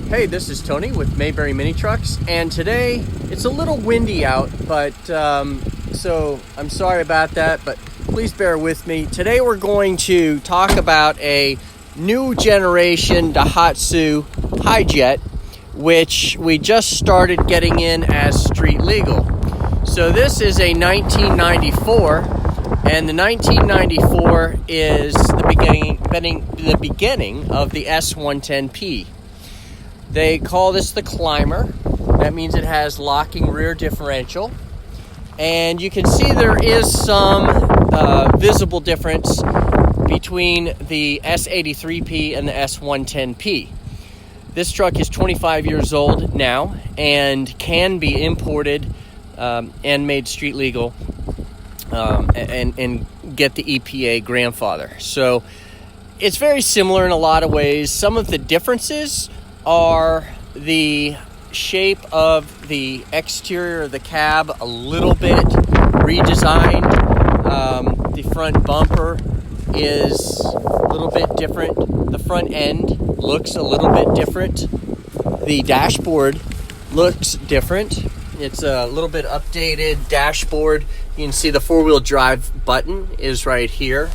Hey, this is Tony with Mayberry Mini Trucks, and today it's a little windy out, but so I'm sorry about that, but please bear with me. Today we're going to talk about a new generation Daihatsu Hi-Jet, which we just started getting in as street legal. So this is a 1994, and the 1994 is the beginning of the S110P. They call this the Climber. That means it has locking rear differential. And you can see there is some visible difference between the S83P and the S110P. This truck is 25 years old now and can be imported and made street legal and get the EPA grandfather. So it's very similar in a lot of ways. Some of the differences are the shape of the exterior of the cab, a little bit redesigned. The front bumper is a little bit different. The front end looks a little bit different. The dashboard looks different. It's a little bit updated dashboard. You can see the four-wheel drive button is right here.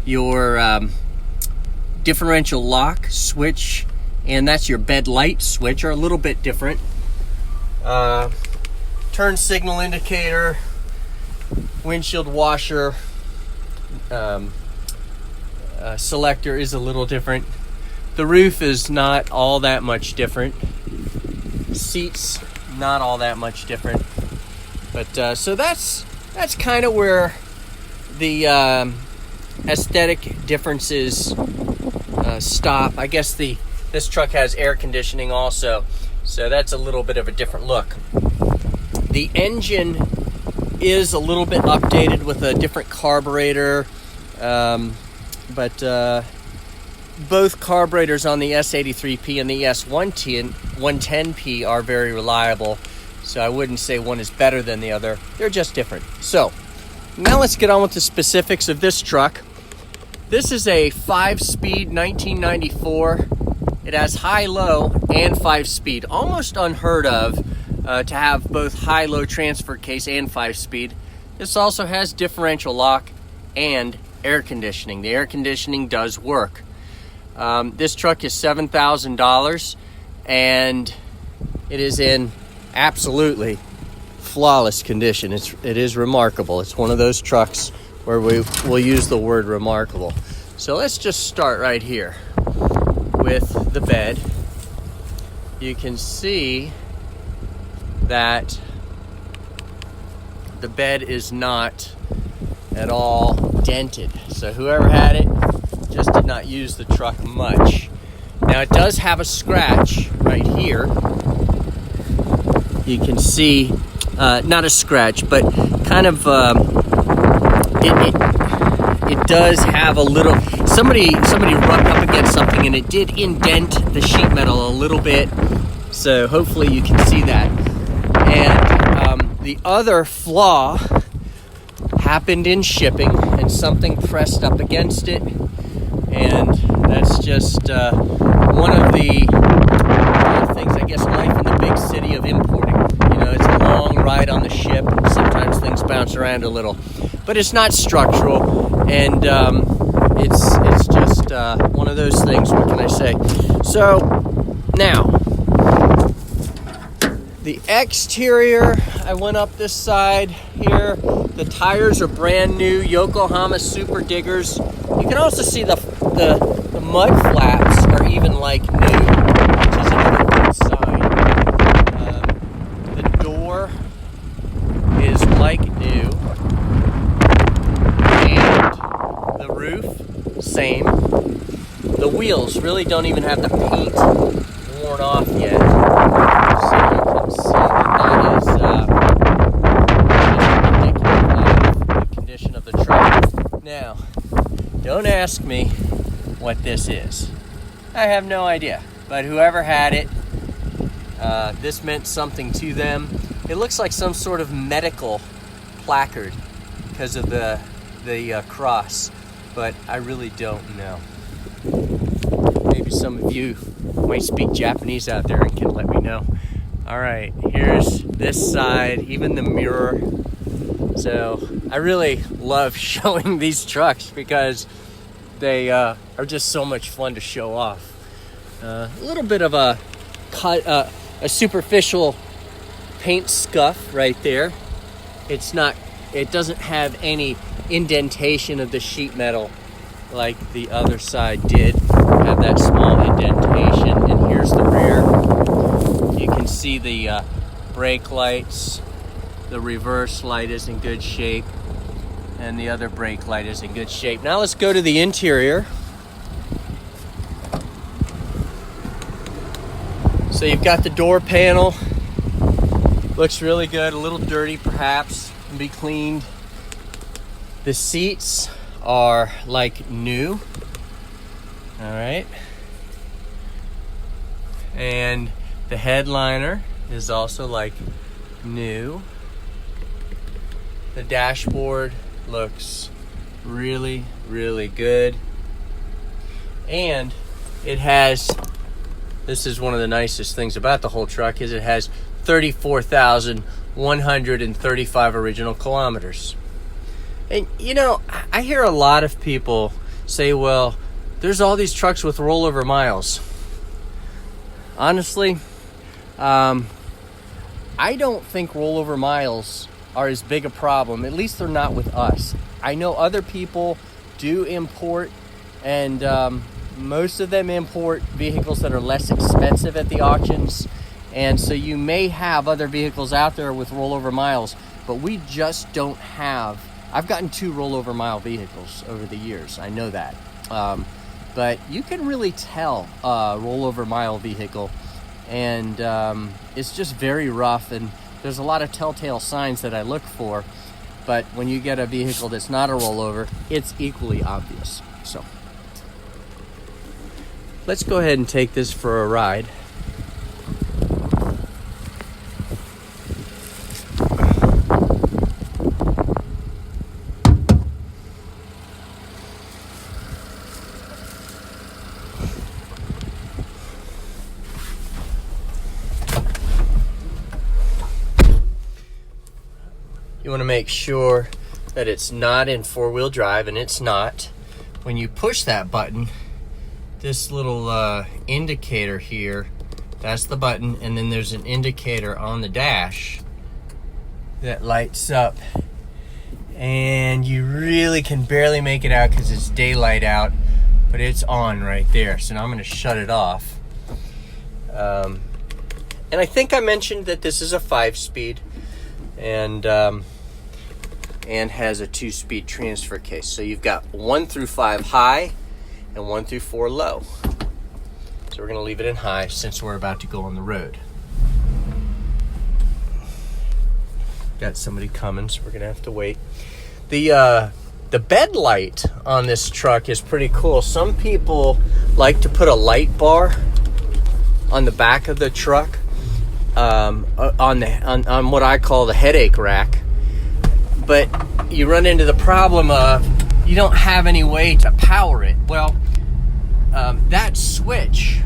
Your differential lock switch, and that's your bed light switch, are a little bit different. Turn signal indicator, windshield washer selector is a little different. The roof is not all that much different. Seats, not all that much different. But so that's kind of where the aesthetic differences stop. I guess this truck has air conditioning also, so that's a little bit of a different look. The engine is a little bit updated with a different carburetor, but both carburetors on the S83P and the S110P are very reliable, so I wouldn't say one is better than the other. They're just different. So now let's get on with the specifics of this truck. This is a 5-speed 1994. It has high-low and 5-speed. Almost unheard of to have both high-low transfer case and 5-speed. This also has differential lock and air conditioning. The air conditioning does work. This truck is $7,000, and it is in absolutely flawless condition. It is remarkable. It's one of those trucks where we will use the word remarkable. So let's just start right here with the bed. You can see that the bed is not at all dented. So whoever had it just did not use the truck much. Now it does have a scratch right here. You can see not a scratch, but kind of it does have a little, somebody rubbed up against something and it did indent the sheet metal a little bit, so hopefully you can see that. And the other flaw happened in shipping, and something pressed up against it, and that's just one of the things, I guess, life in the big city of importing. You know, it's a long ride on the ship. Sometimes things bounce around a little, but it's not structural, and it's just one of those things. What can I say? So now the exterior, I went up this side here. The tires are brand new, Yokohama Super Diggers. You can also see the mud flaps are even like new, which is another good sign. The door is like new, and the roof, same. The wheels really don't even have the paint worn off yet, so you can see that is indicative of the condition of the truck. Now, don't ask me what this is. I have no idea, but whoever had it, this meant something to them. It looks like some sort of medical placard because of the cross. but I really don't know. Maybe some of you might speak Japanese out there and can let me know. All right, here's this side, even the mirror. So I really love showing these trucks because they are just so much fun to show off. A little bit of a superficial paint scuff right there. It doesn't have any indentation of the sheet metal like the other side did. Have that small indentation. And here's the rear. You can see the brake lights. The reverse light is in good shape, and the other brake light is in good shape. Now let's go to the interior. So you've got the door panel. Looks really good, a little dirty perhaps, can be cleaned. The seats are like new. All right. And the headliner is also like new. The dashboard looks really, really good. And it has, this is one of the nicest things about the whole truck, is it has 34,135 original kilometers. And you know, I hear a lot of people say, well, there's all these trucks with rollover miles. Honestly, I don't think rollover miles are as big a problem. At least they're not with us. I know other people do import, and most of them import vehicles that are less expensive at the auctions. And so you may have other vehicles out there with rollover miles, but we just don't have. I've gotten 2 rollover mile vehicles over the years. I know that. But you can really tell a rollover mile vehicle, and it's just very rough, and there's a lot of telltale signs that I look for. But when you get a vehicle that's not a rollover, it's equally obvious. So let's go ahead and take this for a ride. You want to make sure that it's not in 4-wheel drive, and it's not. When you push that button, this little indicator here, that's the button, and then there's an indicator on the dash that lights up, and you really can barely make it out because it's daylight out, but it's on right there. So now I'm going to shut it off. And I think I mentioned that this is a 5-speed, and has a 2-speed transfer case. So you've got 1 through 5 high and 1 through 4 low. So we're going to leave it in high since we're about to go on the road. Got somebody coming, so we're going to have to wait. The bed light on this truck is pretty cool. Some people like to put a light bar on the back of the truck, on what I call the headache rack. But you run into the problem of you don't have any way to power it. Well, that switch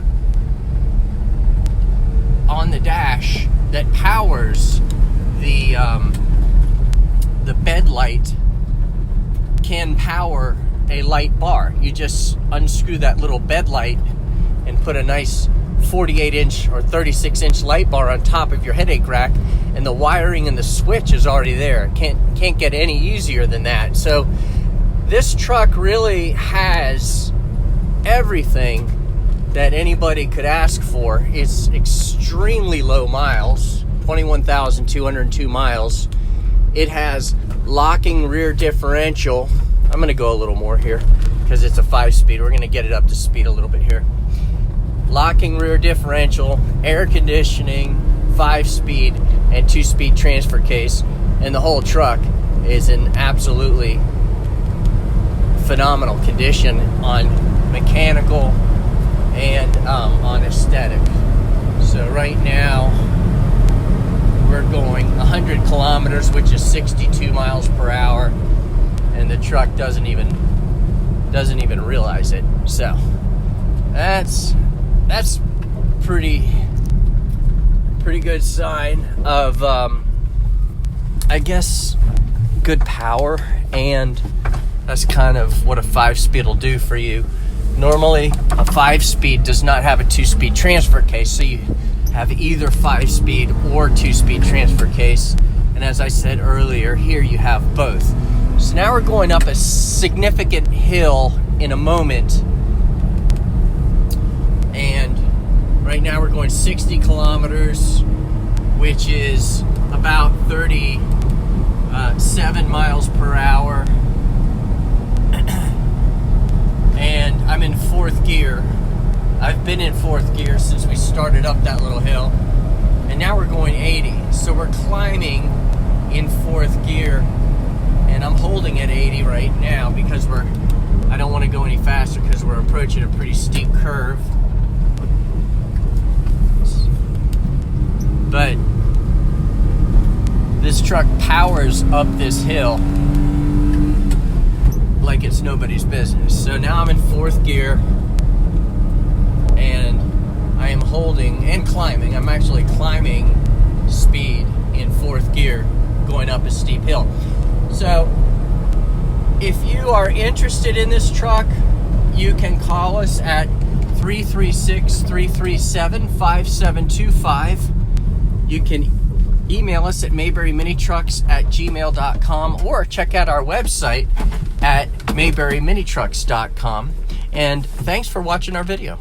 on the dash that powers the bed light can power a light bar. You just unscrew that little bed light and put a nice 48-inch or 36-inch light bar on top of your headache rack, and the wiring and the switch is already there. Can't get any easier than that. So this truck really has everything that anybody could ask for. It's extremely low miles, 21,202 miles. It has locking rear differential. I'm going to go a little more here because it's a 5-speed. We're going to get it up to speed a little bit here. Locking rear differential, air conditioning, 5-speed, and 2-speed transfer case. And the whole truck is in absolutely phenomenal condition on mechanical and on aesthetic. So right now we're going 100 kilometers, which is 62 miles per hour, and the truck doesn't even doesn't even realize it. So that's pretty good sign of I guess good power, and that's kind of what a 5-speed will do for you. Normally a 5-speed does not have a 2-speed transfer case, so you have either 5-speed or 2-speed transfer case, and as I said earlier, here you have both. So now we're going up a significant hill in a moment, and right now we're going 60 kilometers, which is about 37 miles per hour. And I'm in 4th gear. I've been in 4th gear since we started up that little hill. And now we're going 80. So we're climbing in 4th gear. And I'm holding at 80 right now because I don't want to go any faster because we're approaching a pretty steep curve. But this truck powers up this hill like it's nobody's business. So now I'm in 4th gear, and I am holding and climbing. I'm actually climbing speed in 4th gear, going up a steep hill. So if you are interested in this truck, you can call us at 336-337-5725. You can email us at mayberryminitrucks@gmail.com, or check out our website at mayberryminitrucks.com. And thanks for watching our video.